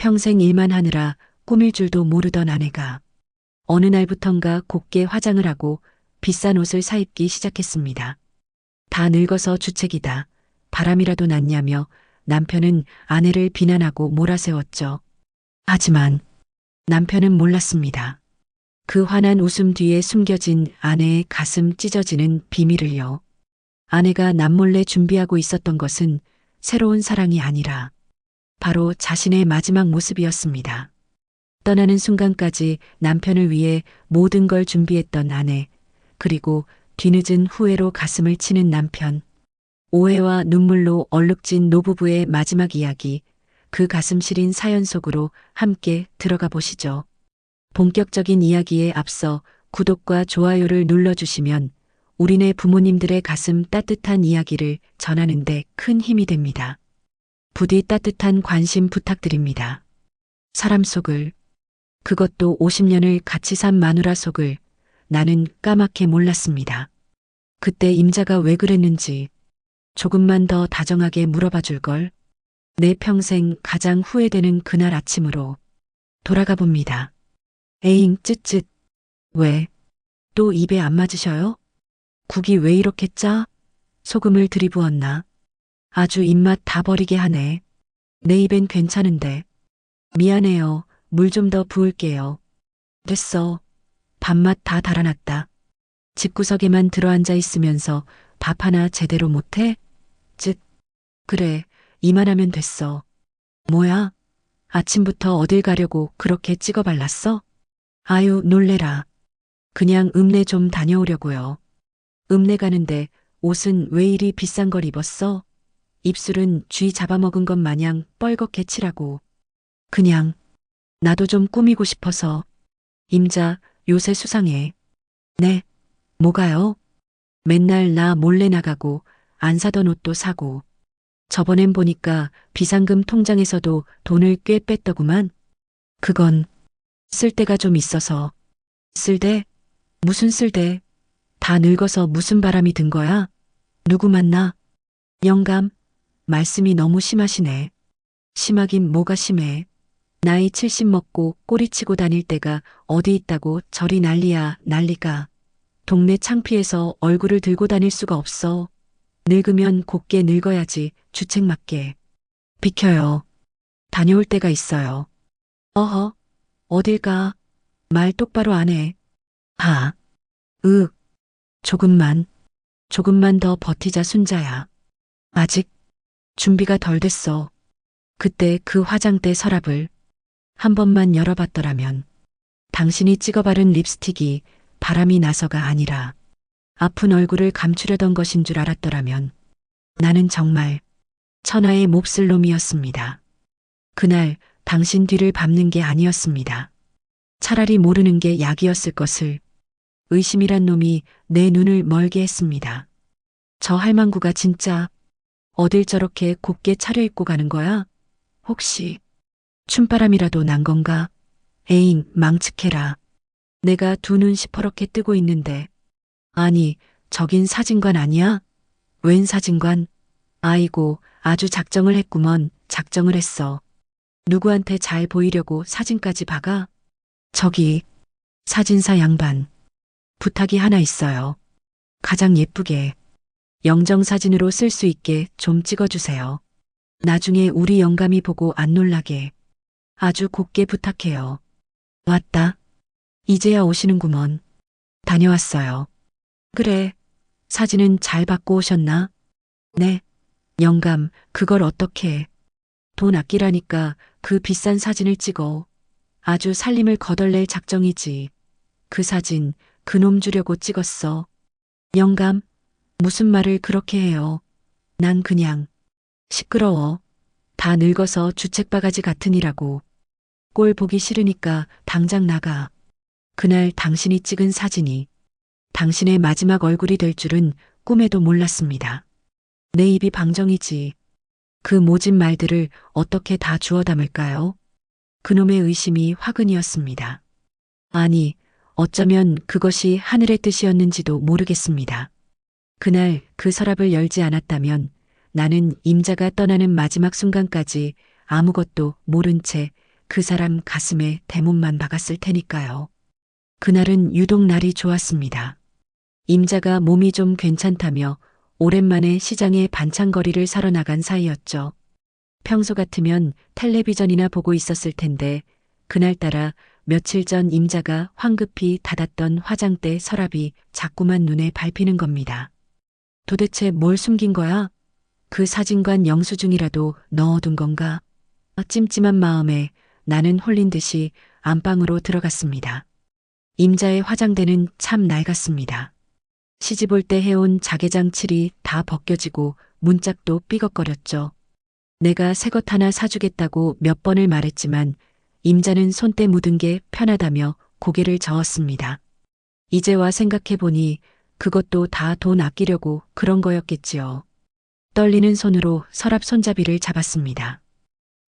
평생 일만 하느라 꾸밀 줄도 모르던 아내가 어느 날부턴가 곱게 화장을 하고 비싼 옷을 사입기 시작했습니다. 다 늙어서 주책이다. 바람이라도 났냐며 남편은 아내를 비난하고 몰아세웠죠. 하지만 남편은 몰랐습니다. 그 환한 웃음 뒤에 숨겨진 아내의 가슴 찢어지는 비밀을요. 아내가 남몰래 준비하고 있었던 것은 새로운 사랑이 아니라 바로 자신의 마지막 모습이었습니다. 떠나는 순간까지 남편을 위해 모든 걸 준비했던 아내, 그리고 뒤늦은 후회로 가슴을 치는 남편, 오해와 눈물로 얼룩진 노부부의 마지막 이야기, 그 가슴 시린 사연 속으로 함께 들어가 보시죠. 본격적인 이야기에 앞서 구독과 좋아요를 눌러주시면 우리네 부모님들의 가슴 따뜻한 이야기를 전하는데 큰 힘이 됩니다. 부디 따뜻한 관심 부탁드립니다. 사람 속을, 그것도 50년을 같이 산 마누라 속을 나는 까맣게 몰랐습니다. 그때 임자가 왜 그랬는지 조금만 더 다정하게 물어봐 줄 걸. 내 평생 가장 후회되는 그날 아침으로 돌아가 봅니다. 에잉 쯧쯧. 왜? 또 입에 안 맞으셔요? 국이 왜 이렇게 짜? 소금을 들이부었나? 아주 입맛 다 버리게 하네. 내 입엔 괜찮은데. 미안해요. 물 좀 더 부을게요. 됐어. 밥맛 다 달아났다. 집구석에만 들어앉아 있으면서 밥 하나 제대로 못해? 쯧. 그래, 이만하면 됐어. 뭐야? 아침부터 어딜 가려고 그렇게 찍어 발랐어? 아유, 놀래라. 그냥 읍내 좀 다녀오려고요. 읍내 가는데 옷은 왜 이리 비싼 걸 입었어? 입술은 쥐 잡아먹은 것 마냥 뻘겋게 칠하고. 그냥 나도 좀 꾸미고 싶어서. 임자, 요새 수상해. 네, 뭐가요? 맨날 나 몰래 나가고 안 사던 옷도 사고. 저번엔 보니까 비상금 통장에서도 돈을 꽤 뺐더구만. 그건 쓸데가 좀 있어서. 쓸데? 무슨 쓸데? 다 늙어서 무슨 바람이 든 거야? 누구 만나? 영감, 말씀이 너무 심하시네. 심하긴 뭐가 심해. 나이 70 먹고 꼬리치고 다닐 때가 어디 있다고 저리 난리야, 난리가. 동네 창피해서 얼굴을 들고 다닐 수가 없어. 늙으면 곱게 늙어야지, 주책 맞게. 비켜요. 다녀올 때가 있어요. 어허, 어딜 가? 말 똑바로 안 해. 아, 으, 조금만, 조금만 더 버티자 순자야. 아직 준비가 덜 됐어. 그때 그 화장대 서랍을 한 번만 열어봤더라면 당신이 찍어 바른 립스틱이 바람이 나서가 아니라 아픈 얼굴을 감추려던 것인 줄 알았더라면 나는 정말 천하의 몹쓸 놈이었습니다. 그날 당신 뒤를 밟는 게 아니었습니다. 차라리 모르는 게 약이었을 것을. 의심이란 놈이 내 눈을 멀게 했습니다. 저 할망구가 진짜 어딜 저렇게 곱게 차려입고 가는 거야? 혹시 춤바람이라도 난 건가? 에잉, 망측해라. 내가 두 눈 시퍼렇게 뜨고 있는데. 아니, 저긴 사진관 아니야? 웬 사진관? 아이고, 아주 작정을 했구먼. 작정을 했어. 누구한테 잘 보이려고 사진까지 박아? 저기, 사진사 양반. 부탁이 하나 있어요. 가장 예쁘게 영정사진으로 쓸 수 있게 좀 찍어주세요. 나중에 우리 영감이 보고 안 놀라게. 아주 곱게 부탁해요. 왔다. 이제야 오시는구먼. 다녀왔어요. 그래. 사진은 잘 받고 오셨나? 네. 영감, 그걸 어떻게 해? 돈 아끼라니까 그 비싼 사진을 찍어. 아주 살림을 거덜낼 작정이지. 그 사진 그놈 주려고 찍었어. 영감, 무슨 말을 그렇게 해요. 난 그냥 시끄러워. 다 늙어서 주책바가지 같으니라고. 꼴 보기 싫으니까 당장 나가. 그날 당신이 찍은 사진이 당신의 마지막 얼굴이 될 줄은 꿈에도 몰랐습니다. 내 입이 방정이지. 그 모진 말들을 어떻게 다 주워 담을까요? 그놈의 의심이 화근이었습니다. 아니, 어쩌면 그것이 하늘의 뜻이었는지도 모르겠습니다. 그날 그 서랍을 열지 않았다면 나는 임자가 떠나는 마지막 순간까지 아무것도 모른 채 그 사람 가슴에 대문만 박았을 테니까요. 그날은 유독 날이 좋았습니다. 임자가 몸이 좀 괜찮다며 오랜만에 시장에 반찬거리를 사러 나간 사이였죠. 평소 같으면 텔레비전이나 보고 있었을 텐데 그날따라 며칠 전 임자가 황급히 닫았던 화장대 서랍이 자꾸만 눈에 밟히는 겁니다. 도대체 뭘 숨긴 거야? 그 사진관 영수증이라도 넣어둔 건가? 찜찜한 마음에 나는 홀린 듯이 안방으로 들어갔습니다. 임자의 화장대는 참 낡았습니다. 시집 올 때 해온 자개장 칠이 다 벗겨지고 문짝도 삐걱거렸죠. 내가 새것 하나 사주겠다고 몇 번을 말했지만 임자는 손때 묻은 게 편하다며 고개를 저었습니다. 이제와 생각해보니 그것도 다 돈 아끼려고 그런 거였겠지요. 떨리는 손으로 서랍 손잡이를 잡았습니다.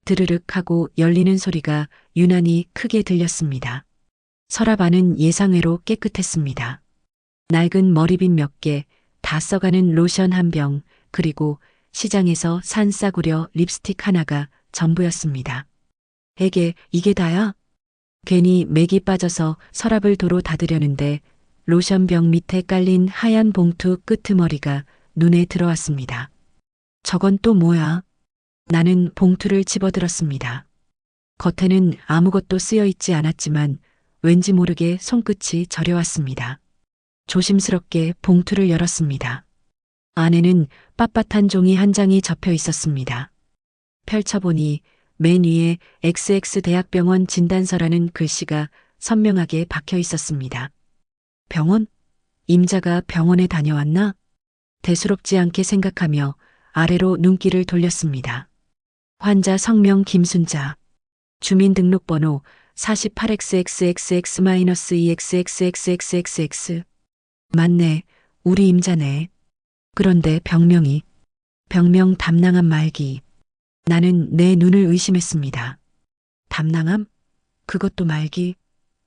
드르륵 하고 열리는 소리가 유난히 크게 들렸습니다. 서랍 안은 예상외로 깨끗했습니다. 낡은 머리빗 몇 개, 다 써가는 로션 한 병, 그리고 시장에서 산 싸구려 립스틱 하나가 전부였습니다. 에게 이게 다야? 괜히 맥이 빠져서 서랍을 도로 닫으려는데 로션병 밑에 깔린 하얀 봉투 끄트머리가 눈에 들어왔습니다. 저건 또 뭐야? 나는 봉투를 집어들었습니다. 겉에는 아무것도 쓰여 있지 않았지만 왠지 모르게 손끝이 저려왔습니다. 조심스럽게 봉투를 열었습니다. 안에는 빳빳한 종이 한 장이 접혀 있었습니다. 펼쳐보니 맨 위에 XX 대학병원 진단서라는 글씨가 선명하게 박혀 있었습니다. 병원? 임자가 병원에 다녀왔나? 대수롭지 않게 생각하며 아래로 눈길을 돌렸습니다. 환자 성명 김순자. 주민등록번호 48XXXX-2XXXXXX. 맞네. 우리 임자네. 그런데 병명이. 병명 담낭암 말기. 나는 내 눈을 의심했습니다. 담낭암? 그것도 말기?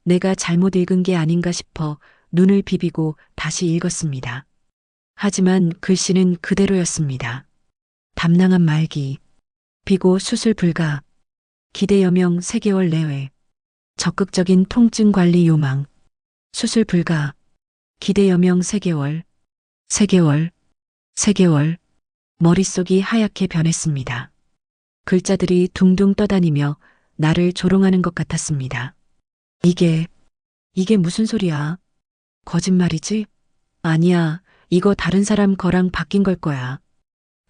내가 잘못 읽은 게 아닌가 싶어 눈을 비비고 다시 읽었습니다. 하지만 글씨는 그대로였습니다. 담낭암 말기. 비고 수술 불가. 기대 여명 3개월 내외. 적극적인 통증 관리 요망. 수술 불가. 기대 여명 3개월. 3개월. 3개월. 머릿속이 하얗게 변했습니다. 글자들이 둥둥 떠다니며 나를 조롱하는 것 같았습니다. 이게 무슨 소리야? 거짓말이지? 아니야, 이거 다른 사람 거랑 바뀐 걸 거야.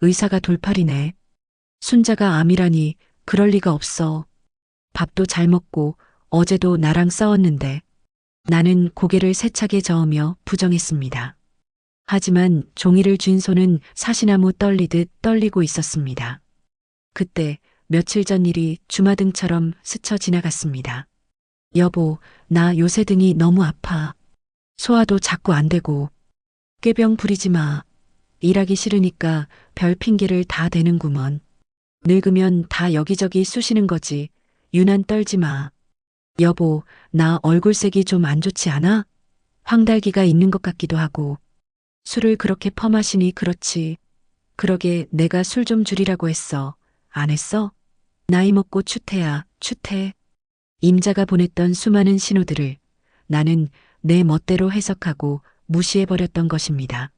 의사가 돌팔이네. 순자가 암이라니 그럴 리가 없어. 밥도 잘 먹고 어제도 나랑 싸웠는데. 나는 고개를 세차게 저으며 부정했습니다. 하지만 종이를 쥔 손은 사시나무 떨리듯 떨리고 있었습니다. 그때 며칠 전 일이 주마등처럼 스쳐 지나갔습니다. 여보, 나 요새 등이 너무 아파. 소화도 자꾸 안 되고. 꾀병 부리지 마. 일하기 싫으니까 별 핑계를 다 대는구먼. 늙으면 다 여기저기 쑤시는 거지. 유난 떨지 마. 여보, 나 얼굴색이 좀 안 좋지 않아? 황달기가 있는 것 같기도 하고. 술을 그렇게 퍼마시니 그렇지. 그러게 내가 술 좀 줄이라고 했어. 안 했어? 나이 먹고 추태야, 추태. 임자가 보냈던 수많은 신호들을 나는 내 멋대로 해석하고 무시해버렸던 것입니다.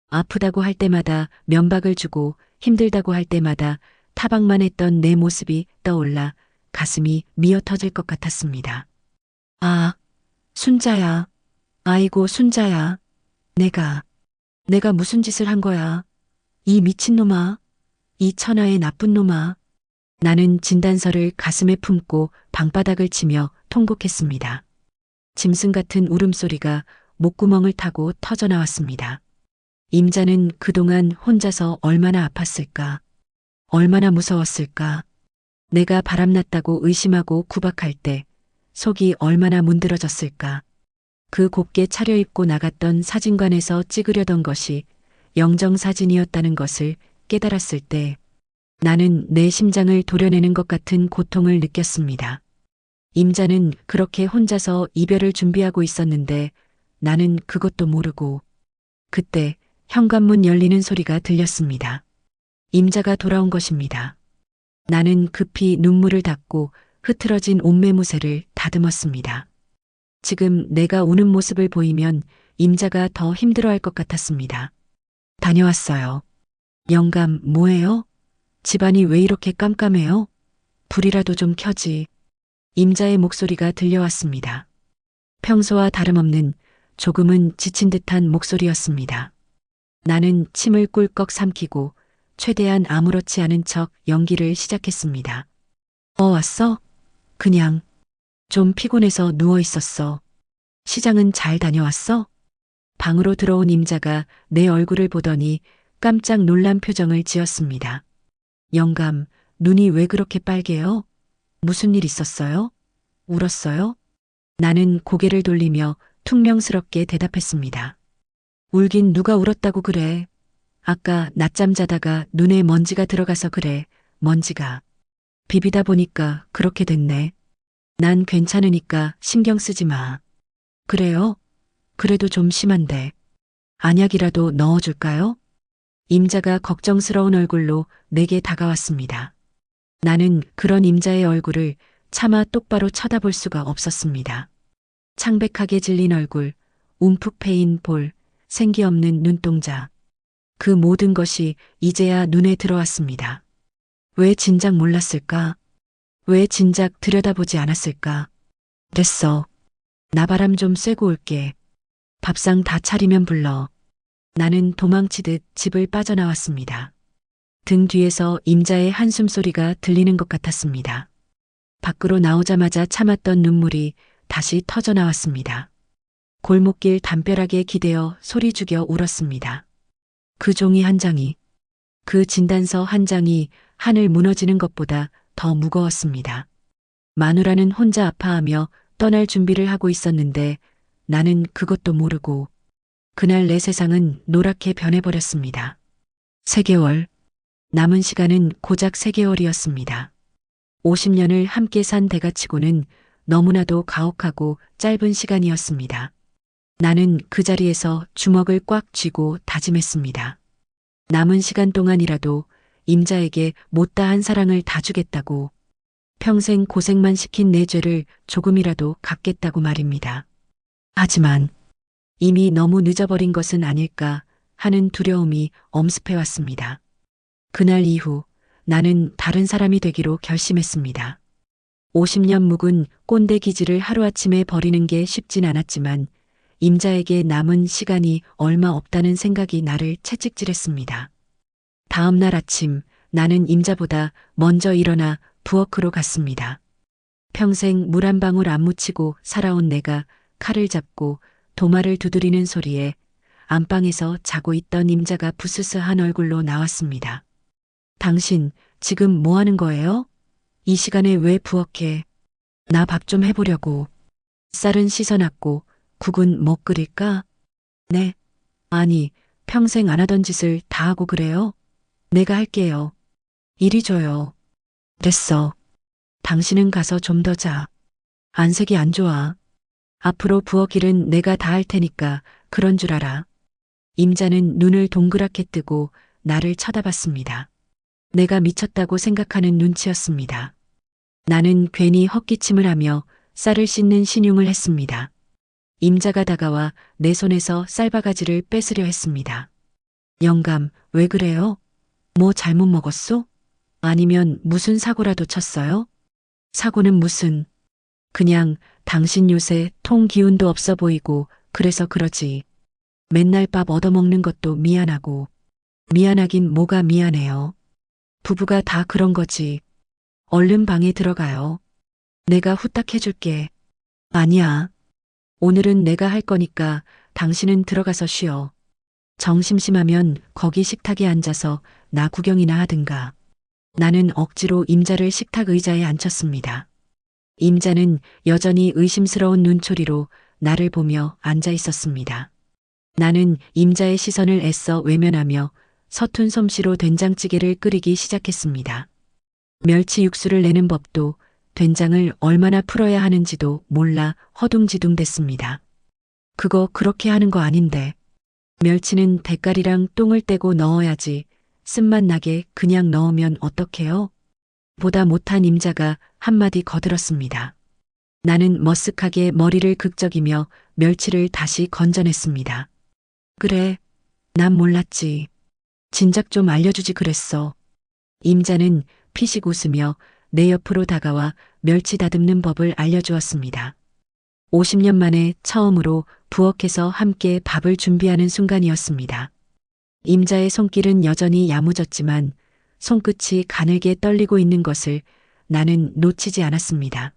아프다고 할 때마다 면박을 주고 힘들다고 할 때마다 타박만 했던 내 모습이 떠올라 가슴이 미어 터질 것 같았습니다. 아, 순자야. 아이고, 순자야. 내가 무슨 짓을 한 거야. 이 미친놈아. 이 천하의 나쁜 놈아. 나는 진단서를 가슴에 품고 방바닥을 치며 통곡했습니다. 짐승 같은 울음소리가 목구멍을 타고 터져나왔습니다. 임자는 그동안 혼자서 얼마나 아팠을까? 얼마나 무서웠을까? 내가 바람났다고 의심하고 구박할 때 속이 얼마나 문드러졌을까? 그 곱게 차려입고 나갔던 사진관에서 찍으려던 것이 영정사진이었다는 것을 깨달았을 때 나는 내 심장을 도려내는 것 같은 고통을 느꼈습니다. 임자는 그렇게 혼자서 이별을 준비하고 있었는데 나는 그것도 모르고 그때 현관문 열리는 소리가 들렸습니다. 임자가 돌아온 것입니다. 나는 급히 눈물을 닦고 흐트러진 옷매무새를 다듬었습니다. 지금 내가 우는 모습을 보이면 임자가 더 힘들어할 것 같았습니다. 다녀왔어요. 영감, 뭐해요? 집안이 왜 이렇게 깜깜해요? 불이라도 좀 켜지. 임자의 목소리가 들려왔습니다. 평소와 다름없는 조금은 지친 듯한 목소리였습니다. 나는 침을 꿀꺽 삼키고 최대한 아무렇지 않은 척 연기를 시작했습니다. 왔어? 그냥 좀 피곤해서 누워 있었어. 시장은 잘 다녀왔어? 방으로 들어온 임자가 내 얼굴을 보더니 깜짝 놀란 표정을 지었습니다. 영감, 눈이 왜 그렇게 빨개요? 무슨 일 있었어요? 울었어요? 나는 고개를 돌리며 퉁명스럽게 대답했습니다. 울긴 누가 울었다고 그래. 아까 낮잠 자다가 눈에 먼지가 들어가서 그래. 먼지가. 비비다 보니까 그렇게 됐네. 난 괜찮으니까 신경 쓰지 마. 그래요? 그래도 좀 심한데. 안약이라도 넣어줄까요? 임자가 걱정스러운 얼굴로 내게 다가왔습니다. 나는 그런 임자의 얼굴을 차마 똑바로 쳐다볼 수가 없었습니다. 창백하게 질린 얼굴, 움푹 패인 볼, 생기 없는 눈동자. 그 모든 것이 이제야 눈에 들어왔습니다. 왜 진작 몰랐을까? 왜 진작 들여다보지 않았을까? 됐어. 나바람 좀 쐬고 올게. 밥상 다 차리면 불러. 나는 도망치듯 집을 빠져나왔습니다. 등 뒤에서 임자의 한숨 소리가 들리는 것 같았습니다. 밖으로 나오자마자 참았던 눈물이 다시 터져 나왔습니다. 골목길 담벼락에 기대어 소리 죽여 울었습니다. 그 종이 한 장이, 그 진단서 한 장이 하늘 무너지는 것보다 더 무거웠습니다. 마누라는 혼자 아파하며 떠날 준비를 하고 있었는데 나는 그것도 모르고 그날 내 세상은 노랗게 변해버렸습니다. 3개월. 남은 시간은 고작 3개월이었습니다. 50년을 함께 산 대가치고는 너무나도 가혹하고 짧은 시간이었습니다. 나는 그 자리에서 주먹을 꽉 쥐고 다짐했습니다. 남은 시간 동안이라도 임자에게 못다한 사랑을 다 주겠다고, 평생 고생만 시킨 내 죄를 조금이라도 갚겠다고 말입니다. 하지만 이미 너무 늦어버린 것은 아닐까 하는 두려움이 엄습해왔습니다. 그날 이후 나는 다른 사람이 되기로 결심했습니다. 50년 묵은 꼰대 기질을 하루아침에 버리는 게 쉽진 않았지만 임자에게 남은 시간이 얼마 없다는 생각이 나를 채찍질했습니다. 다음 날 아침 나는 임자보다 먼저 일어나 부엌으로 갔습니다. 평생 물 한 방울 안 묻히고 살아온 내가 칼을 잡고 도마를 두드리는 소리에 안방에서 자고 있던 임자가 부스스한 얼굴로 나왔습니다. 당신 지금 뭐 하는 거예요? 이 시간에 왜 부엌에? 나 밥 좀 해보려고. 쌀은 씻어놨고 국은 뭐 끓일까? 네. 아니, 평생 안 하던 짓을 다 하고 그래요? 내가 할게요. 이리 줘요. 됐어. 당신은 가서 좀 더 자. 안색이 안 좋아. 앞으로 부엌 일은 내가 다 할 테니까 그런 줄 알아. 임자는 눈을 동그랗게 뜨고 나를 쳐다봤습니다. 내가 미쳤다고 생각하는 눈치였습니다. 나는 괜히 헛기침을 하며 쌀을 씻는 신용을 했습니다. 임자가 다가와 내 손에서 쌀바가지를 뺏으려 했습니다. 영감, 왜 그래요? 뭐 잘못 먹었소? 아니면 무슨 사고라도 쳤어요? 사고는 무슨? 그냥 당신 요새 통 기운도 없어 보이고 그래서 그러지. 맨날 밥 얻어먹는 것도 미안하고. 미안하긴 뭐가 미안해요. 부부가 다 그런 거지. 얼른 방에 들어가요. 내가 후딱 해줄게. 아니야. 오늘은 내가 할 거니까 당신은 들어가서 쉬어. 정 심심하면 거기 식탁에 앉아서 나 구경이나 하든가. 나는 억지로 임자를 식탁 의자에 앉혔습니다. 임자는 여전히 의심스러운 눈초리로 나를 보며 앉아 있었습니다. 나는 임자의 시선을 애써 외면하며 서툰 솜씨로 된장찌개를 끓이기 시작했습니다. 멸치 육수를 내는 법도 된장을 얼마나 풀어야 하는지도 몰라 허둥지둥댔습니다. 그거 그렇게 하는 거 아닌데. 멸치는 대가리랑 똥을 떼고 넣어야지. 쓴맛 나게 그냥 넣으면 어떡해요? 보다 못한 임자가 한마디 거들었습니다. 나는 머쓱하게 머리를 극적이며 멸치를 다시 건져냈습니다. 그래, 난 몰랐지. 진작 좀 알려주지 그랬어. 임자는 피식 웃으며 내 옆으로 다가와 멸치 다듬는 법을 알려주었습니다. 50년 만에 처음으로 부엌에서 함께 밥을 준비하는 순간이었습니다. 임자의 손길은 여전히 야무졌지만 손끝이 가늘게 떨리고 있는 것을 나는 놓치지 않았습니다.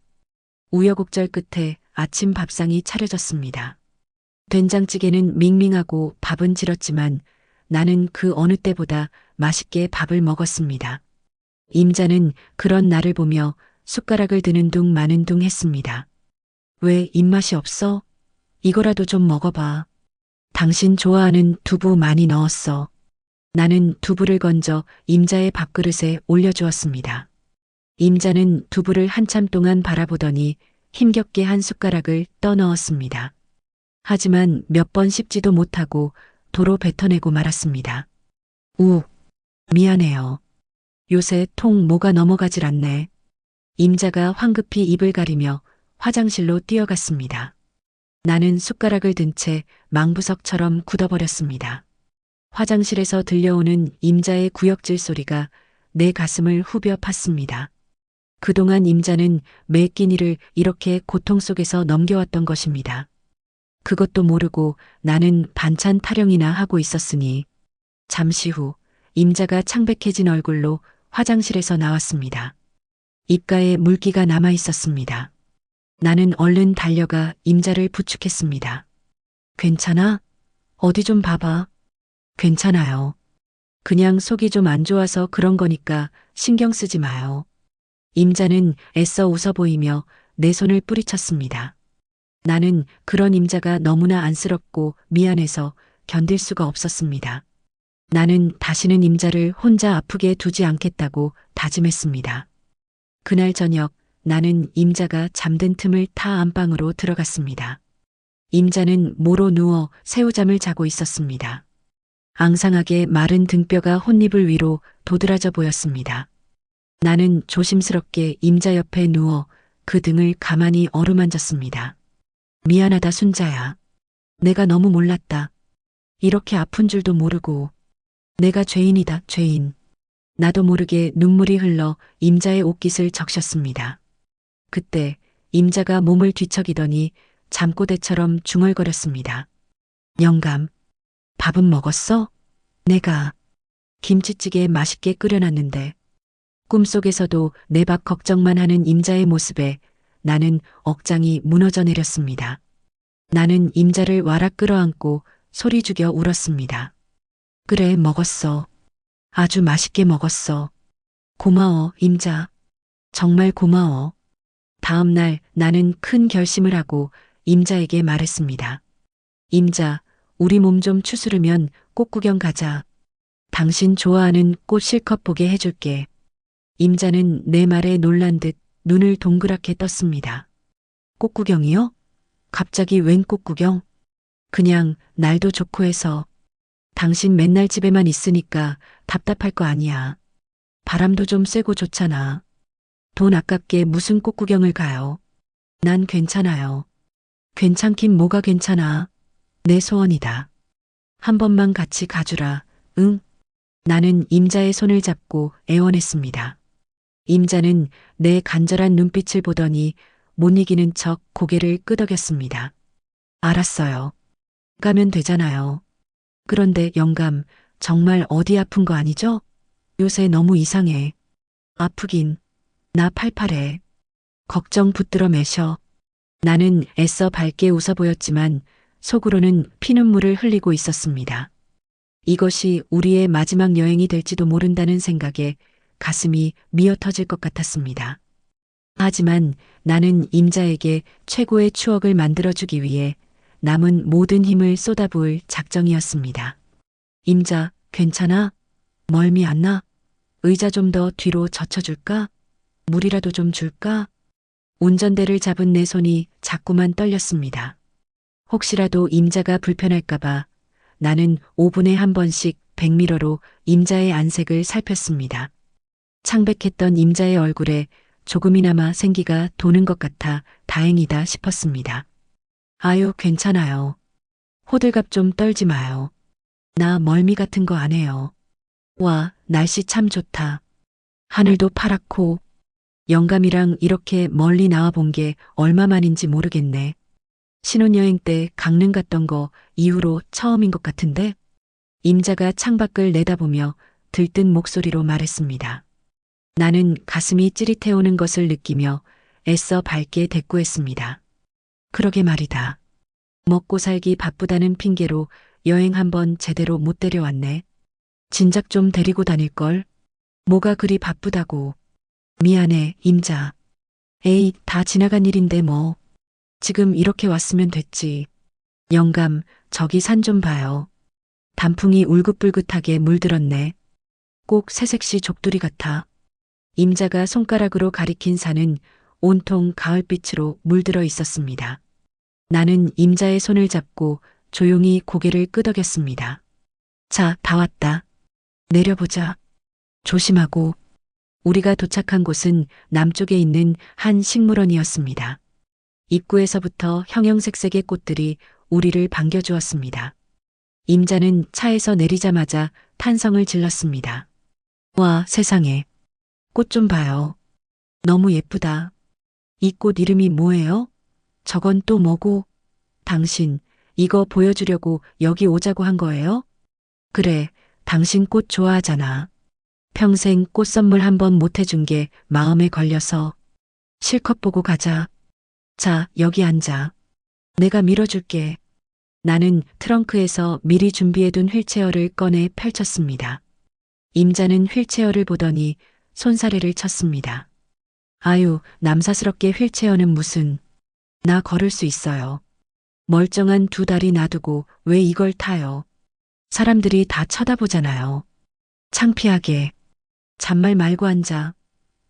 우여곡절 끝에 아침 밥상이 차려졌습니다. 된장찌개는 밍밍하고 밥은 질었지만 나는 그 어느 때보다 맛있게 밥을 먹었습니다. 임자는 그런 나를 보며 숟가락을 드는 둥 마는 둥 했습니다. 왜 입맛이 없어? 이거라도 좀 먹어봐. 당신 좋아하는 두부 많이 넣었어. 나는 두부를 건져 임자의 밥그릇에 올려주었습니다. 임자는 두부를 한참 동안 바라보더니 힘겹게 한 숟가락을 떠넣었습니다. 하지만 몇 번 씹지도 못하고 도로 뱉어내고 말았습니다. 미안해요. 요새 통 뭐가 넘어가질 않네. 임자가 황급히 입을 가리며 화장실로 뛰어갔습니다. 나는 숟가락을 든 채 망부석처럼 굳어버렸습니다. 화장실에서 들려오는 임자의 구역질 소리가 내 가슴을 후벼 팠습니다. 그동안 임자는 매 끼니를 이렇게 고통 속에서 넘겨왔던 것입니다. 그것도 모르고 나는 반찬 타령이나 하고 있었으니. 잠시 후 임자가 창백해진 얼굴로 화장실에서 나왔습니다. 입가에 물기가 남아 있었습니다. 나는 얼른 달려가 임자를 부축했습니다. 괜찮아? 어디 좀 봐봐. 괜찮아요. 그냥 속이 좀 안 좋아서 그런 거니까 신경 쓰지 마요. 임자는 애써 웃어 보이며 내 손을 뿌리쳤습니다. 나는 그런 임자가 너무나 안쓰럽고 미안해서 견딜 수가 없었습니다. 나는 다시는 임자를 혼자 아프게 두지 않겠다고 다짐했습니다. 그날 저녁 나는 임자가 잠든 틈을 타 안방으로 들어갔습니다. 임자는 모로 누워 새우잠을 자고 있었습니다. 앙상하게 마른 등뼈가 혼잎을 위로 도드라져 보였습니다. 나는 조심스럽게 임자 옆에 누워 그 등을 가만히 어루만졌습니다. 미안하다 순자야. 내가 너무 몰랐다. 이렇게 아픈 줄도 모르고. 내가 죄인이다 죄인. 나도 모르게 눈물이 흘러 임자의 옷깃을 적셨습니다. 그때 임자가 몸을 뒤척이더니 잠꼬대처럼 중얼거렸습니다. 영감, 밥은 먹었어? 내가 김치찌개 맛있게 끓여놨는데. 꿈속에서도 내 밥 걱정만 하는 임자의 모습에 나는 억장이 무너져 내렸습니다. 나는 임자를 와락 끌어안고 소리 죽여 울었습니다. 그래, 먹었어. 아주 맛있게 먹었어. 고마워, 임자. 정말 고마워. 다음 날 나는 큰 결심을 하고 임자에게 말했습니다. 임자, 우리 몸 좀 추스르면 꽃 구경 가자. 당신 좋아하는 꽃 실컷 보게 해줄게. 임자는 내 말에 놀란 듯 눈을 동그랗게 떴습니다. 꽃 구경이요? 갑자기 웬 꽃 구경? 그냥 날도 좋고 해서. 당신 맨날 집에만 있으니까 답답할 거 아니야. 바람도 좀 쐬고 좋잖아. 돈 아깝게 무슨 꽃 구경을 가요. 난 괜찮아요. 괜찮긴 뭐가 괜찮아. 내 소원이다. 한 번만 같이 가주라. 응? 나는 임자의 손을 잡고 애원했습니다. 임자는 내 간절한 눈빛을 보더니 못 이기는 척 고개를 끄덕였습니다. 알았어요. 가면 되잖아요. 그런데 영감, 정말 어디 아픈 거 아니죠? 요새 너무 이상해. 아프긴. 나 팔팔해. 걱정 붙들어 매셔. 나는 애써 밝게 웃어 보였지만 속으로는 피눈물을 흘리고 있었습니다. 이것이 우리의 마지막 여행이 될지도 모른다는 생각에 가슴이 미어 터질 것 같았습니다. 하지만 나는 임자에게 최고의 추억을 만들어주기 위해 남은 모든 힘을 쏟아부을 작정이었습니다. 임자, 괜찮아? 멀미 안 나? 의자 좀 더 뒤로 젖혀줄까? 물이라도 좀 줄까? 운전대를 잡은 내 손이 자꾸만 떨렸습니다. 혹시라도 임자가 불편할까봐 나는 5분에 한 번씩 백미러로 임자의 안색을 살폈습니다. 창백했던 임자의 얼굴에 조금이나마 생기가 도는 것 같아 다행이다 싶었습니다. 아유, 괜찮아요. 호들갑 좀 떨지 마요. 나 멀미 같은 거 안 해요. 와, 날씨 참 좋다. 하늘도 파랗고 영감이랑 이렇게 멀리 나와 본 게 얼마만인지 모르겠네. 신혼여행 때 강릉 갔던 거 이후로 처음인 것 같은데? 임자가 창밖을 내다보며 들뜬 목소리로 말했습니다. 나는 가슴이 찌릿해오는 것을 느끼며 애써 밝게 대꾸했습니다. 그러게 말이다. 먹고 살기 바쁘다는 핑계로 여행 한번 제대로 못 데려왔네. 진작 좀 데리고 다닐걸. 뭐가 그리 바쁘다고. 미안해, 임자. 에이, 다 지나간 일인데 뭐. 지금 이렇게 왔으면 됐지. 영감, 저기 산 좀 봐요. 단풍이 울긋불긋하게 물들었네. 꼭 새색시 족두리 같아. 임자가 손가락으로 가리킨 산은 온통 가을빛으로 물들어 있었습니다. 나는 임자의 손을 잡고 조용히 고개를 끄덕였습니다. 자, 다 왔다. 내려보자. 조심하고. 우리가 도착한 곳은 남쪽에 있는 한 식물원이었습니다. 입구에서부터 형형색색의 꽃들이 우리를 반겨주었습니다. 임자는 차에서 내리자마자 탄성을 질렀습니다. 와, 세상에. 꽃 좀 봐요. 너무 예쁘다. 이 꽃 이름이 뭐예요? 저건 또 뭐고? 당신, 이거 보여주려고 여기 오자고 한 거예요? 그래, 당신 꽃 좋아하잖아. 평생 꽃 선물 한 번 못 해준 게 마음에 걸려서. 실컷 보고 가자. 자, 여기 앉아. 내가 밀어줄게. 나는 트렁크에서 미리 준비해둔 휠체어를 꺼내 펼쳤습니다. 임자는 휠체어를 보더니 손사래를 쳤습니다. 아유, 남사스럽게 휠체어는 무슨. 나 걸을 수 있어요. 멀쩡한 두 다리 놔두고 왜 이걸 타요? 사람들이 다 쳐다보잖아요. 창피하게. 잔말 말고 앉아.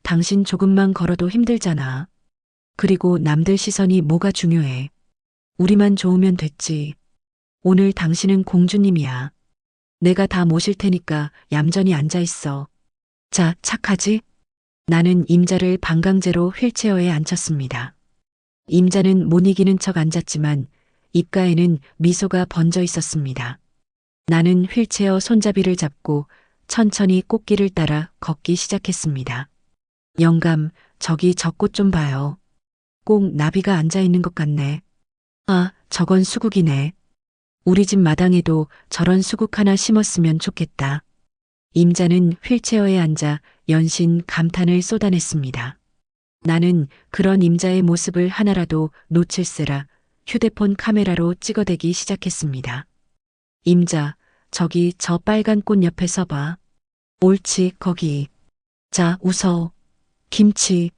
당신 조금만 걸어도 힘들잖아. 그리고 남들 시선이 뭐가 중요해. 우리만 좋으면 됐지. 오늘 당신은 공주님이야. 내가 다 모실 테니까 얌전히 앉아 있어. 자, 착하지? 나는 임자를 방강제로 휠체어에 앉혔습니다. 임자는 못 이기는 척 앉았지만 입가에는 미소가 번져 있었습니다. 나는 휠체어 손잡이를 잡고 천천히 꽃길을 따라 걷기 시작했습니다. 영감, 저기 저 꽃 좀 봐요. 꼭 나비가 앉아 있는 것 같네. 아, 저건 수국이네. 우리 집 마당에도 저런 수국 하나 심었으면 좋겠다. 임자는 휠체어에 앉아 연신 감탄을 쏟아냈습니다. 나는 그런 임자의 모습을 하나라도 놓칠세라 휴대폰 카메라로 찍어대기 시작했습니다. 임자, 저기 저 빨간 꽃 옆에 서봐. 옳지, 거기. 자, 웃어. 김치.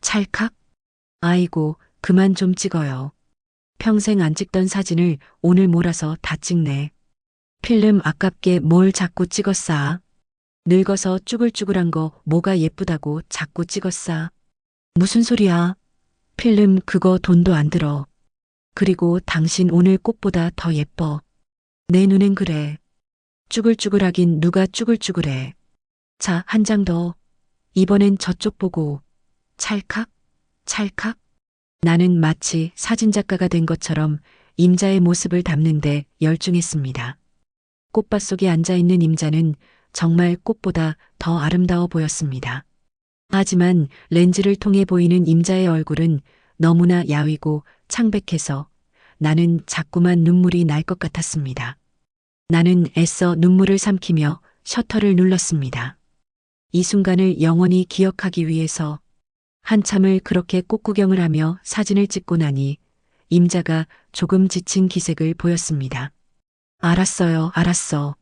찰칵. 아이고, 그만 좀 찍어요. 평생 안 찍던 사진을 오늘 몰아서 다 찍네. 필름 아깝게 뭘 자꾸 찍었어. 늙어서 쭈글쭈글한 거 뭐가 예쁘다고 자꾸 찍었어. 무슨 소리야. 필름 그거 돈도 안 들어. 그리고 당신 오늘 꽃보다 더 예뻐. 내 눈엔 그래. 쭈글쭈글하긴 누가 쭈글쭈글해. 자, 한 장 더. 이번엔 저쪽 보고. 찰칵, 찰칵. 나는 마치 사진작가가 된 것처럼 임자의 모습을 담는데 열중했습니다. 꽃밭 속에 앉아있는 임자는 정말 꽃보다 더 아름다워 보였습니다. 하지만 렌즈를 통해 보이는 임자의 얼굴은 너무나 야위고 창백해서 나는 자꾸만 눈물이 날 것 같았습니다. 나는 애써 눈물을 삼키며 셔터를 눌렀습니다. 이 순간을 영원히 기억하기 위해서 한참을 그렇게 꽃구경을 하며 사진을 찍고 나니 임자가 조금 지친 기색을 보였습니다. 알았어요, 알았어.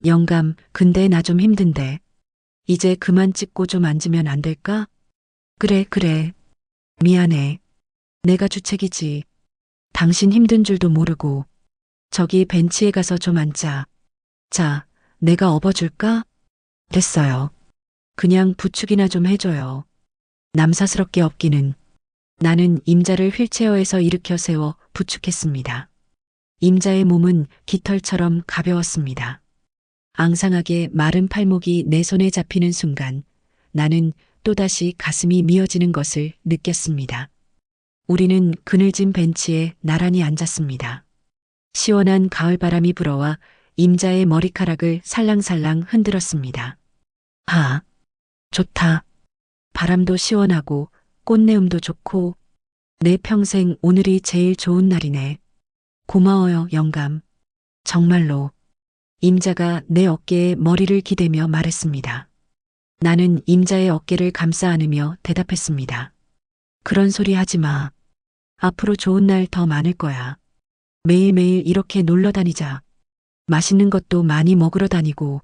영감, 근데 나 좀 힘든데. 이제 그만 찍고 좀 앉으면 안 될까? 그래, 그래. 미안해. 내가 주책이지. 당신 힘든 줄도 모르고. 저기 벤치에 가서 좀 앉자. 자, 내가 업어줄까? 됐어요. 그냥 부축이나 좀 해줘요. 남사스럽게 업기는. 나는 임자를 휠체어에서 일으켜 세워 부축했습니다. 임자의 몸은 깃털처럼 가벼웠습니다. 앙상하게 마른 팔목이 내 손에 잡히는 순간 나는 또다시 가슴이 미어지는 것을 느꼈습니다. 우리는 그늘진 벤치에 나란히 앉았습니다. 시원한 가을바람이 불어와 임자의 머리카락을 살랑살랑 흔들었습니다. 아, 좋다. 바람도 시원하고 꽃내음도 좋고 내 평생 오늘이 제일 좋은 날이네. 고마워요, 영감. 정말로. 임자가 내 어깨에 머리를 기대며 말했습니다. 나는 임자의 어깨를 감싸 안으며 대답했습니다. 그런 소리 하지 마. 앞으로 좋은 날 더 많을 거야. 매일매일 이렇게 놀러 다니자. 맛있는 것도 많이 먹으러 다니고.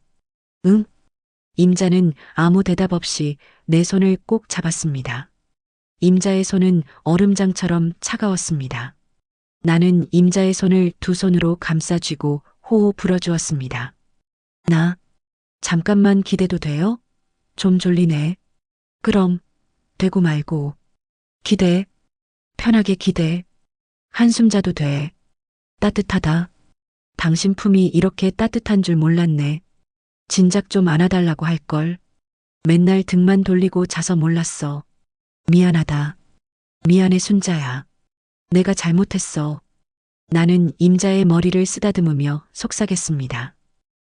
응? 임자는 아무 대답 없이 내 손을 꼭 잡았습니다. 임자의 손은 얼음장처럼 차가웠습니다. 나는 임자의 손을 두 손으로 감싸쥐고 호호 불어주었습니다. 나, 잠깐만 기대도 돼요? 좀 졸리네. 그럼, 되고 말고. 기대, 편하게 기대. 한숨 자도 돼. 따뜻하다. 당신 품이 이렇게 따뜻한 줄 몰랐네. 진작 좀 안아달라고 할걸. 맨날 등만 돌리고 자서 몰랐어. 미안하다. 미안해 순자야. 내가 잘못했어. 나는 임자의 머리를 쓰다듬으며 속삭였습니다.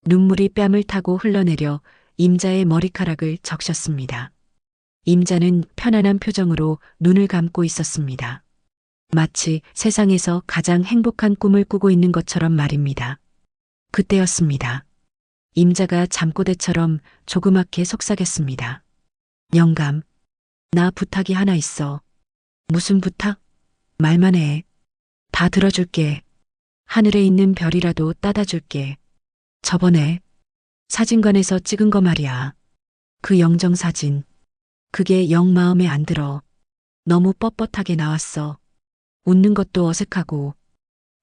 눈물이 뺨을 타고 흘러내려 임자의 머리카락을 적셨습니다. 임자는 편안한 표정으로 눈을 감고 있었습니다. 마치 세상에서 가장 행복한 꿈을 꾸고 있는 것처럼 말입니다. 그때였습니다. 임자가 잠꼬대처럼 조그맣게 속삭였습니다. 영감, 나 부탁이 하나 있어. 무슨 부탁? 말만 해. 다 들어줄게. 하늘에 있는 별이라도 따다 줄게. 저번에 사진관에서 찍은 거 말이야. 그 영정사진. 그게 영 마음에 안 들어. 너무 뻣뻣하게 나왔어. 웃는 것도 어색하고.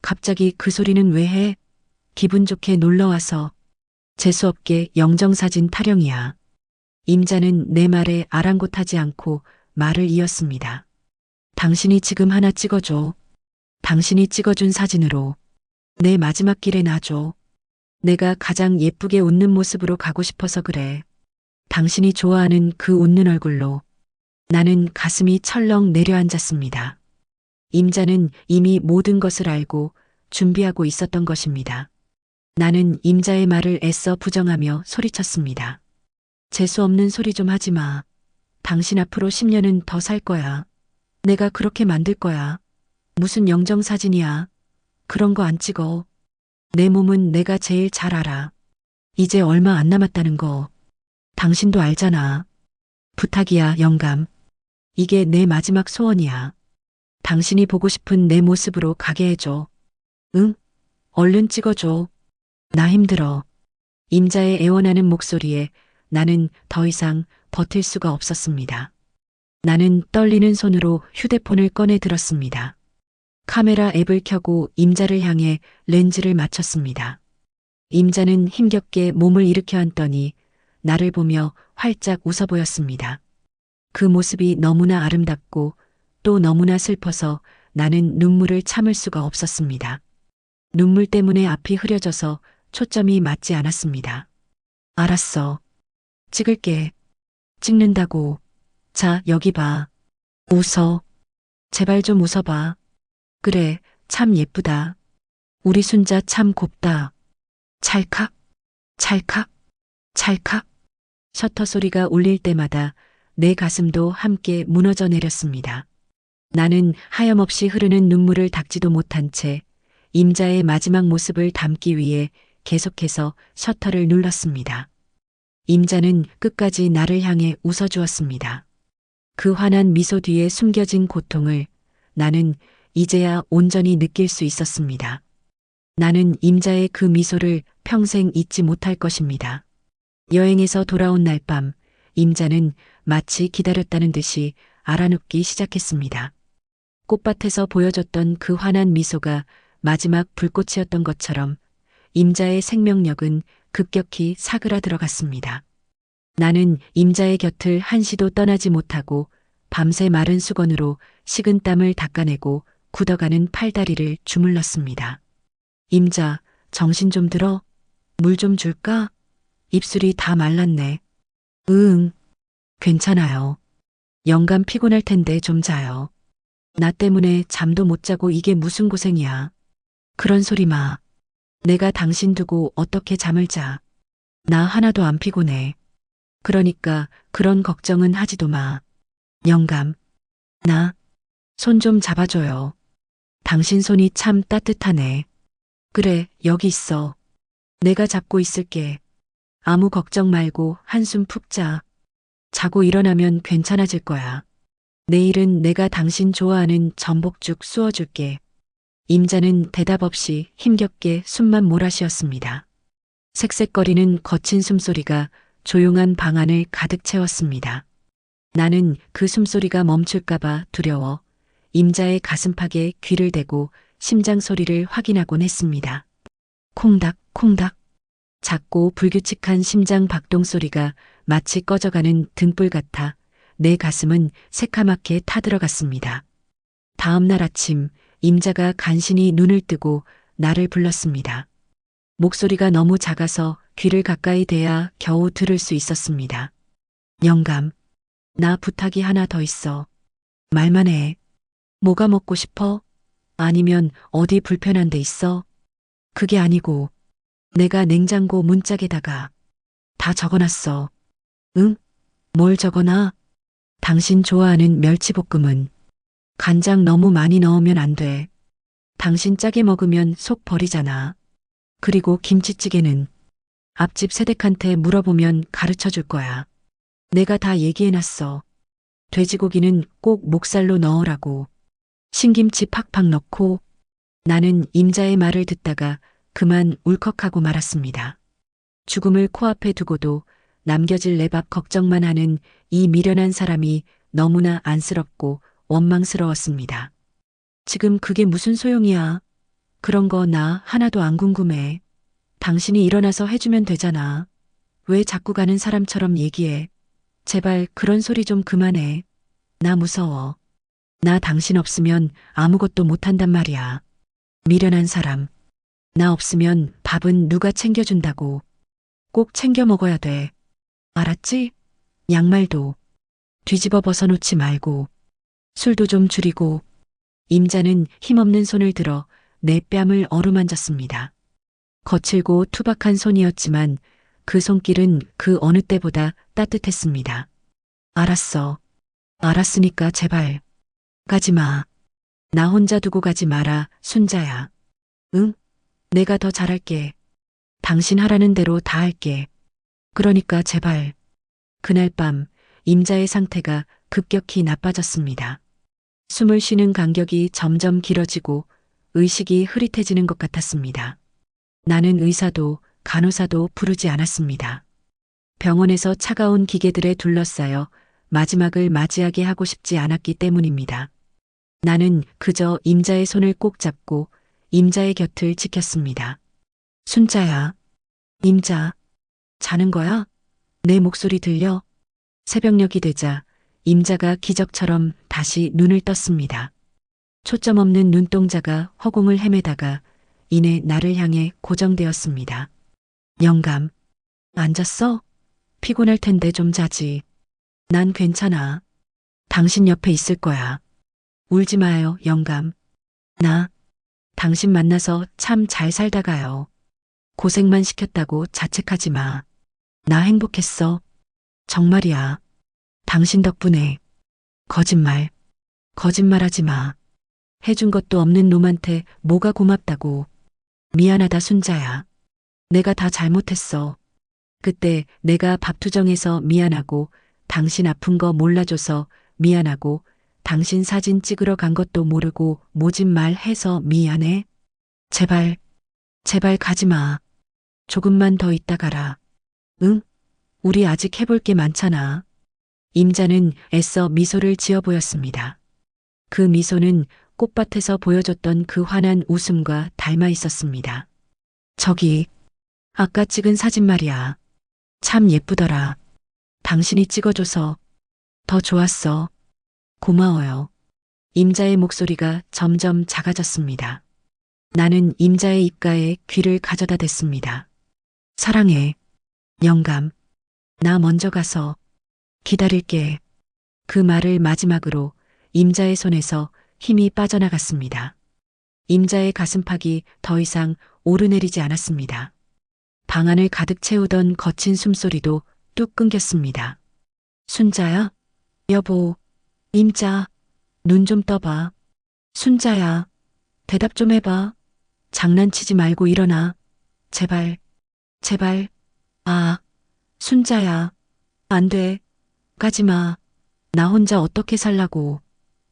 갑자기 그 소리는 왜 해? 기분 좋게 놀러와서. 재수없게 영정사진 타령이야. 임자는 내 말에 아랑곳하지 않고 말을 이었습니다. 당신이 지금 하나 찍어줘. 당신이 찍어준 사진으로 내 마지막 길에 놔줘. 내가 가장 예쁘게 웃는 모습으로 가고 싶어서 그래. 당신이 좋아하는 그 웃는 얼굴로. 나는 가슴이 철렁 내려앉았습니다. 임자는 이미 모든 것을 알고 준비하고 있었던 것입니다. 나는 임자의 말을 애써 부정하며 소리쳤습니다. 재수없는 소리 좀 하지 마. 당신 앞으로 10년은 더 살 거야. 내가 그렇게 만들 거야. 무슨 영정사진이야. 그런 거 안 찍어. 내 몸은 내가 제일 잘 알아. 이제 얼마 안 남았다는 거. 당신도 알잖아. 부탁이야, 영감. 이게 내 마지막 소원이야. 당신이 보고 싶은 내 모습으로 가게 해줘. 응? 얼른 찍어줘. 나 힘들어. 임자의 애원하는 목소리에 나는 더 이상 버틸 수가 없었습니다. 나는 떨리는 손으로 휴대폰을 꺼내 들었습니다. 카메라 앱을 켜고 임자를 향해 렌즈를 맞췄습니다. 임자는 힘겹게 몸을 일으켜 앉더니 나를 보며 활짝 웃어 보였습니다. 그 모습이 너무나 아름답고 또 너무나 슬퍼서 나는 눈물을 참을 수가 없었습니다. 눈물 때문에 앞이 흐려져서 초점이 맞지 않았습니다. 알았어. 찍을게. 찍는다고. 자, 여기 봐. 웃어. 제발 좀 웃어봐. 그래, 참 예쁘다. 우리 순자 참 곱다. 찰칵, 찰칵, 찰칵. 셔터 소리가 울릴 때마다 내 가슴도 함께 무너져 내렸습니다. 나는 하염없이 흐르는 눈물을 닦지도 못한 채 임자의 마지막 모습을 담기 위해 계속해서 셔터를 눌렀습니다. 임자는 끝까지 나를 향해 웃어주었습니다. 그 환한 미소 뒤에 숨겨진 고통을 나는 이제야 온전히 느낄 수 있었습니다. 나는 임자의 그 미소를 평생 잊지 못할 것입니다. 여행에서 돌아온 날 밤, 임자는 마치 기다렸다는 듯이 알아눕기 시작했습니다. 꽃밭에서 보여줬던 그 환한 미소가 마지막 불꽃이었던 것처럼 임자의 생명력은 급격히 사그라들어갔습니다. 나는 임자의 곁을 한시도 떠나지 못하고 밤새 마른 수건으로 식은 땀을 닦아내고 굳어가는 팔다리를 주물렀습니다. 임자, 정신 좀 들어? 물 좀 줄까? 입술이 다 말랐네. 응. 괜찮아요. 영감 피곤할 텐데 좀 자요. 나 때문에 잠도 못 자고 이게 무슨 고생이야. 그런 소리 마. 내가 당신 두고 어떻게 잠을 자. 나 하나도 안 피곤해. 그러니까 그런 걱정은 하지도 마. 영감, 나 손 좀 잡아줘요. 당신 손이 참 따뜻하네. 그래, 여기 있어. 내가 잡고 있을게. 아무 걱정 말고 한숨 푹 자. 자고 일어나면 괜찮아질 거야. 내일은 내가 당신 좋아하는 전복죽 쑤어줄게. 임자는 대답 없이 힘겹게 숨만 몰아쉬었습니다. 색색거리는 거친 숨소리가 조용한 방 안을 가득 채웠습니다. 나는 그 숨소리가 멈출까봐 두려워 임자의 가슴팍에 귀를 대고 심장 소리를 확인하곤 했습니다. 콩닥, 콩닥. 작고 불규칙한 심장 박동 소리가 마치 꺼져가는 등불 같아 내 가슴은 새카맣게 타들어갔습니다. 다음 날 아침 임자가 간신히 눈을 뜨고 나를 불렀습니다. 목소리가 너무 작아서 귀를 가까이 대야 겨우 들을 수 있었습니다. 영감, 나 부탁이 하나 더 있어. 말만 해. 뭐가 먹고 싶어? 아니면 어디 불편한 데 있어? 그게 아니고 내가 냉장고 문짝에다가 다 적어놨어. 응? 뭘 적어놔? 당신 좋아하는 멸치볶음은 간장 너무 많이 넣으면 안 돼. 당신 짜게 먹으면 속 버리잖아. 그리고 김치찌개는 앞집 새댁한테 물어보면 가르쳐 줄 거야. 내가 다 얘기해놨어. 돼지고기는 꼭 목살로 넣으라고. 신김치 팍팍 넣고. 나는 임자의 말을 듣다가 그만 울컥하고 말았습니다. 죽음을 코앞에 두고도 남겨질 내 밥 걱정만 하는 이 미련한 사람이 너무나 안쓰럽고 원망스러웠습니다. 지금 그게 무슨 소용이야. 그런 거 나 하나도 안 궁금해. 당신이 일어나서 해주면 되잖아. 왜 자꾸 가는 사람처럼 얘기해. 제발 그런 소리 좀 그만해. 나 무서워. 나 당신 없으면 아무것도 못한단 말이야. 미련한 사람. 나 없으면 밥은 누가 챙겨준다고. 꼭 챙겨 먹어야 돼. 알았지? 양말도 뒤집어 벗어놓지 말고. 술도 좀 줄이고. 임자는 힘없는 손을 들어 내 뺨을 어루만졌습니다. 거칠고 투박한 손이었지만 그 손길은 그 어느 때보다 따뜻했습니다. 알았어. 알았으니까 제발. 가지 마. 나 혼자 두고 가지 마라, 순자야. 응? 내가 더 잘할게. 당신 하라는 대로 다 할게. 그러니까 제발. 그날 밤 임자의 상태가 급격히 나빠졌습니다. 숨을 쉬는 간격이 점점 길어지고 의식이 흐릿해지는 것 같았습니다. 나는 의사도 간호사도 부르지 않았습니다. 병원에서 차가운 기계들에 둘러싸여 마지막을 맞이하게 하고 싶지 않았기 때문입니다. 나는 그저 임자의 손을 꼭 잡고 임자의 곁을 지켰습니다. 순자야. 임자. 자는 거야? 내 목소리 들려? 새벽녘이 되자 임자가 기적처럼 다시 눈을 떴습니다. 초점 없는 눈동자가 허공을 헤매다가 이내 나를 향해 고정되었습니다. 영감. 앉았어? 피곤할 텐데 좀 자지. 난 괜찮아. 당신 옆에 있을 거야. 울지 마요, 영감. 나 당신 만나서 참 잘 살다가요. 고생만 시켰다고 자책하지 마. 나 행복했어. 정말이야. 당신 덕분에. 거짓말. 거짓말하지 마. 해준 것도 없는 놈한테 뭐가 고맙다고. 미안하다, 순자야. 내가 다 잘못했어. 그때 내가 밥투정해서 미안하고 당신 아픈 거 몰라줘서 미안하고 당신 사진 찍으러 간 것도 모르고 모진 말 해서 미안해. 제발, 제발 가지 마. 조금만 더 있다 가라. 응? 우리 아직 해볼 게 많잖아. 임자는 애써 미소를 지어 보였습니다. 그 미소는 꽃밭에서 보여줬던 그 환한 웃음과 닮아 있었습니다. 저기, 아까 찍은 사진 말이야. 참 예쁘더라. 당신이 찍어줘서 더 좋았어. 고마워요. 임자의 목소리가 점점 작아졌습니다. 나는 임자의 입가에 귀를 가져다 댔습니다. 사랑해. 영감. 나 먼저 가서 기다릴게. 그 말을 마지막으로 임자의 손에서 힘이 빠져나갔습니다. 임자의 가슴팍이 더 이상 오르내리지 않았습니다. 방 안을 가득 채우던 거친 숨소리도 뚝 끊겼습니다. 순자야? 여보, 임자, 눈 좀 떠봐. 순자야, 대답 좀 해봐. 장난치지 말고 일어나. 제발, 제발. 아, 순자야. 안 돼. 가지 마. 나 혼자 어떻게 살라고.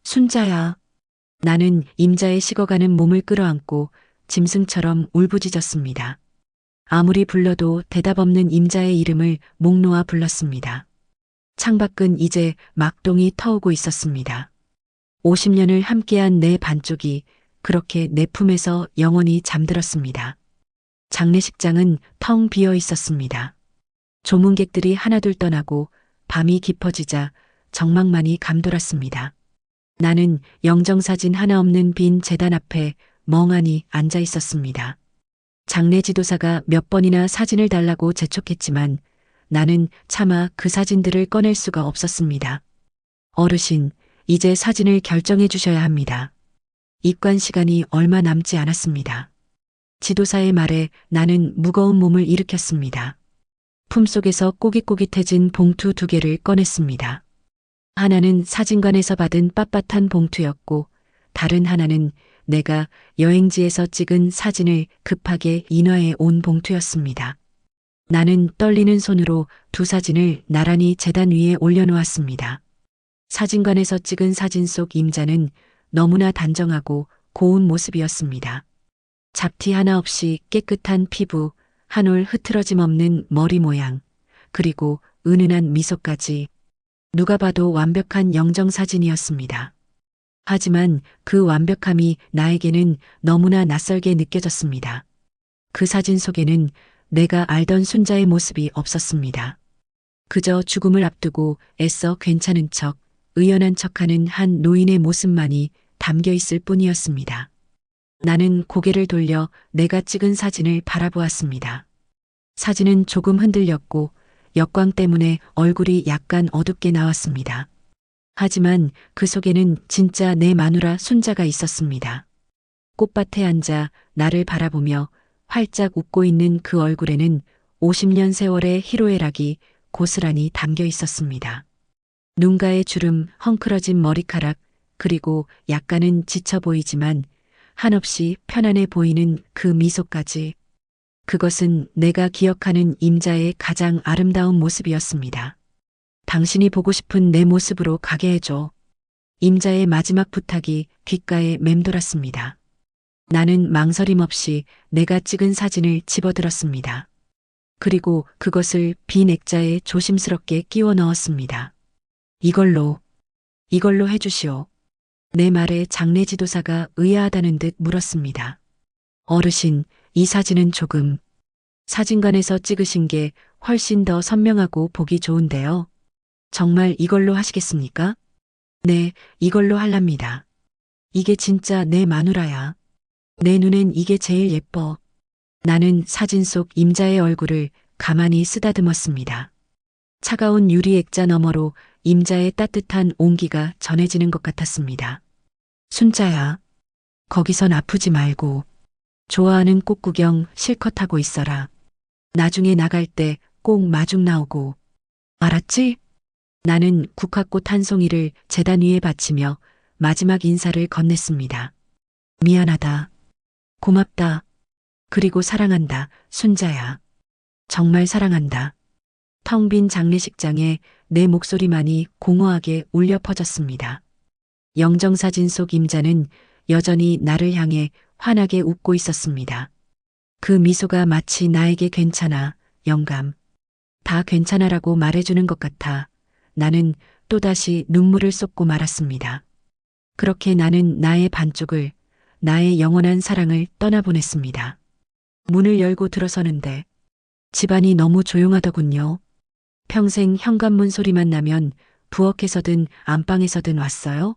순자야. 나는 임자의 식어가는 몸을 끌어안고 짐승처럼 울부짖었습니다. 아무리 불러도 대답 없는 임자의 이름을 목 놓아 불렀습니다. 창밖은 이제 막동이 터오고 있었습니다. 50년을 함께한 내 반쪽이 그렇게 내 품에서 영원히 잠들었습니다. 장례식장은 텅 비어 있었습니다. 조문객들이 하나둘 떠나고 밤이 깊어지자 정막만이 감돌았습니다. 나는 영정사진 하나 없는 빈 제단 앞에 멍하니 앉아 있었습니다. 장례 지도사가 몇 번이나 사진을 달라고 재촉했지만 나는 차마 그 사진들을 꺼낼 수가 없었습니다. 어르신, 이제 사진을 결정해 주셔야 합니다. 입관 시간이 얼마 남지 않았습니다. 지도사의 말에 나는 무거운 몸을 일으켰습니다. 품속에서 꼬깃꼬깃해진 봉투 2개를 꺼냈습니다. 하나는 사진관에서 받은 빳빳한 봉투였고 다른 하나는 내가 여행지에서 찍은 사진을 급하게 인화해 온 봉투였습니다. 나는 떨리는 손으로 2 사진을 나란히 제단 위에 올려놓았습니다. 사진관에서 찍은 사진 속 임자는 너무나 단정하고 고운 모습이었습니다. 잡티 하나 없이 깨끗한 피부, 한 올 흐트러짐 없는 머리 모양, 그리고 은은한 미소까지 누가 봐도 완벽한 영정사진이었습니다. 하지만 그 완벽함이 나에게는 너무나 낯설게 느껴졌습니다. 그 사진 속에는 내가 알던 순자의 모습이 없었습니다. 그저 죽음을 앞두고 애써 괜찮은 척, 의연한 척하는 한 노인의 모습만이 담겨 있을 뿐이었습니다. 나는 고개를 돌려 내가 찍은 사진을 바라보았습니다. 사진은 조금 흔들렸고 역광 때문에 얼굴이 약간 어둡게 나왔습니다. 하지만 그 속에는 진짜 내 마누라 순자가 있었습니다. 꽃밭에 앉아 나를 바라보며 활짝 웃고 있는 그 얼굴에는 50년 세월의 희로애락이 고스란히 담겨 있었습니다. 눈가의 주름, 헝클어진 머리카락, 그리고 약간은 지쳐 보이지만 한없이 편안해 보이는 그 미소까지. 그것은 내가 기억하는 임자의 가장 아름다운 모습이었습니다. 당신이 보고 싶은 내 모습으로 가게 해줘. 임자의 마지막 부탁이 귓가에 맴돌았습니다. 나는 망설임 없이 내가 찍은 사진을 집어들었습니다. 그리고 그것을 빈 액자에 조심스럽게 끼워 넣었습니다. 이걸로 해주시오. 내 말에 장례 지도사가 의아하다는 듯 물었습니다. 어르신, 이 사진은 조금 사진관에서 찍으신 게 훨씬 더 선명하고 보기 좋은데요. 정말 이걸로 하시겠습니까? 네, 이걸로 할랍니다. 이게 진짜 내 마누라야. 내 눈엔 이게 제일 예뻐. 나는 사진 속 임자의 얼굴을 가만히 쓰다듬었습니다. 차가운 유리 액자 너머로 임자의 따뜻한 온기가 전해지는 것 같았습니다. 순자야, 거기선 아프지 말고 좋아하는 꽃 구경 실컷 하고 있어라. 나중에 나갈 때 꼭 마중 나오고. 알았지? 나는 국화꽃 한 송이를 제단 위에 받치며 마지막 인사를 건넸습니다. 미안하다. 고맙다. 그리고 사랑한다, 순자야. 정말 사랑한다. 텅 빈 장례식장에 내 목소리만이 공허하게 울려 퍼졌습니다. 영정사진 속 임자는 여전히 나를 향해 환하게 웃고 있었습니다. 그 미소가 마치 나에게 괜찮아, 영감. 다 괜찮아라고 말해주는 것 같아 나는 또다시 눈물을 쏟고 말았습니다. 그렇게 나는 나의 반쪽을, 나의 영원한 사랑을 떠나보냈습니다. 문을 열고 들어서는데 집안이 너무 조용하더군요. 평생 현관문 소리만 나면 부엌에서든 안방에서든 왔어요?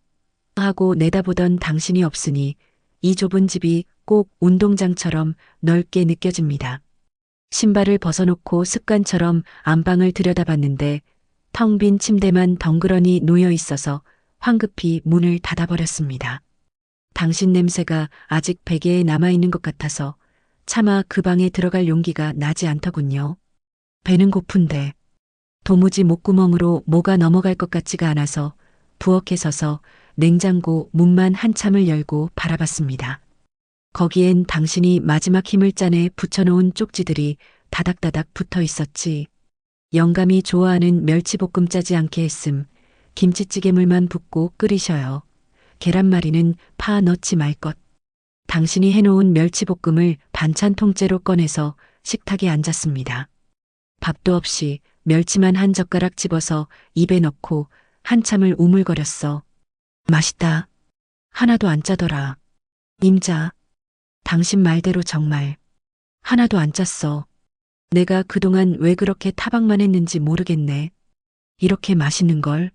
하고 내다보던 당신이 없으니 이 좁은 집이 꼭 운동장처럼 넓게 느껴집니다. 신발을 벗어놓고 습관처럼 안방을 들여다봤는데 텅 빈 침대만 덩그러니 놓여 있어서 황급히 문을 닫아버렸습니다. 당신 냄새가 아직 베개에 남아있는 것 같아서 차마 그 방에 들어갈 용기가 나지 않더군요. 배는 고픈데 도무지 목구멍으로 뭐가 넘어갈 것 같지가 않아서 부엌에 서서 냉장고 문만 한참을 열고 바라봤습니다. 거기엔 당신이 마지막 힘을 짜내 붙여놓은 쪽지들이 다닥다닥 붙어 있었지. 영감이 좋아하는 멸치볶음 짜지 않게 했음. 김치찌개물만 붓고 끓이셔요. 계란말이는 파 넣지 말 것. 당신이 해놓은 멸치볶음을 반찬 통째로 꺼내서 식탁에 앉았습니다. 밥도 없이 멸치만 한 젓가락 집어서 입에 넣고 한참을 우물거렸어. 맛있다. 하나도 안 짜더라. 임자. 당신 말대로 정말 하나도 안 짰어. 내가 그동안 왜 그렇게 타박만 했는지 모르겠네. 이렇게 맛있는 걸.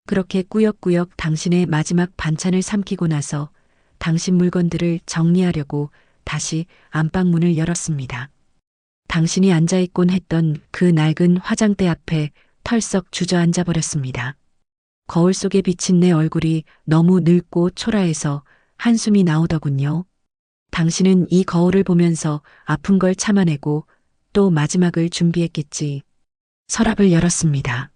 그렇게 꾸역꾸역 당신의 마지막 반찬을 삼키고 나서 당신 물건들을 정리하려고 다시 안방문을 열었습니다. 당신이 앉아있곤 했던 그 낡은 화장대 앞에 털썩 주저앉아 버렸습니다. 거울 속에 비친 내 얼굴이 너무 늙고 초라해서 한숨이 나오더군요. 당신은 이 거울을 보면서 아픈 걸 참아내고 또 마지막을 준비했겠지. 서랍을 열었습니다.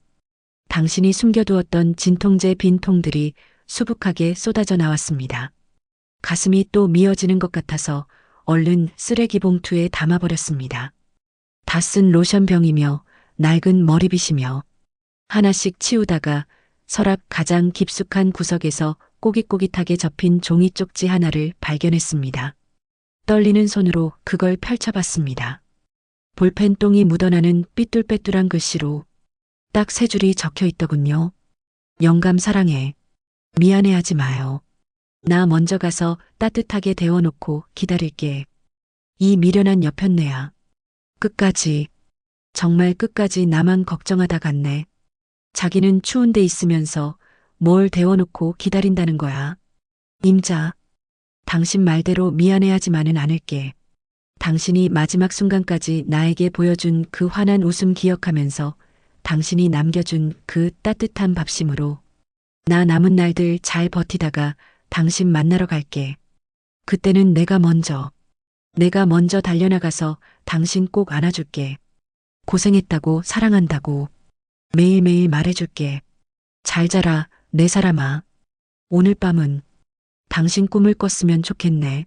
당신이 숨겨두었던 진통제 빈 통들이 수북하게 쏟아져 나왔습니다. 가슴이 또 미어지는 것 같아서 얼른 쓰레기 봉투에 담아버렸습니다. 다 쓴 로션병이며 낡은 머리빗이며 하나씩 치우다가 서랍 가장 깊숙한 구석에서 꼬깃꼬깃하게 접힌 종이 쪽지 하나를 발견했습니다. 떨리는 손으로 그걸 펼쳐봤습니다. 볼펜똥이 묻어나는 삐뚤빼뚤한 글씨로 딱 3줄이 적혀 있더군요. 영감 사랑해. 미안해하지 마요. 나 먼저 가서 따뜻하게 데워놓고 기다릴게. 이 미련한 여편네야. 끝까지, 정말 끝까지 나만 걱정하다 갔네. 자기는 추운 데 있으면서 뭘 데워놓고 기다린다는 거야. 임자, 당신 말대로 미안해하지만은 않을게. 당신이 마지막 순간까지 나에게 보여준 그 환한 웃음 기억하면서 당신이 남겨준 그 따뜻한 밥심으로 나 남은 날들 잘 버티다가 당신 만나러 갈게. 그때는 내가 먼저 달려나가서 당신 꼭 안아줄게. 고생했다고 사랑한다고 매일매일 말해줄게. 잘 자라 내 사람아. 오늘 밤은 당신 꿈을 꿨으면 좋겠네.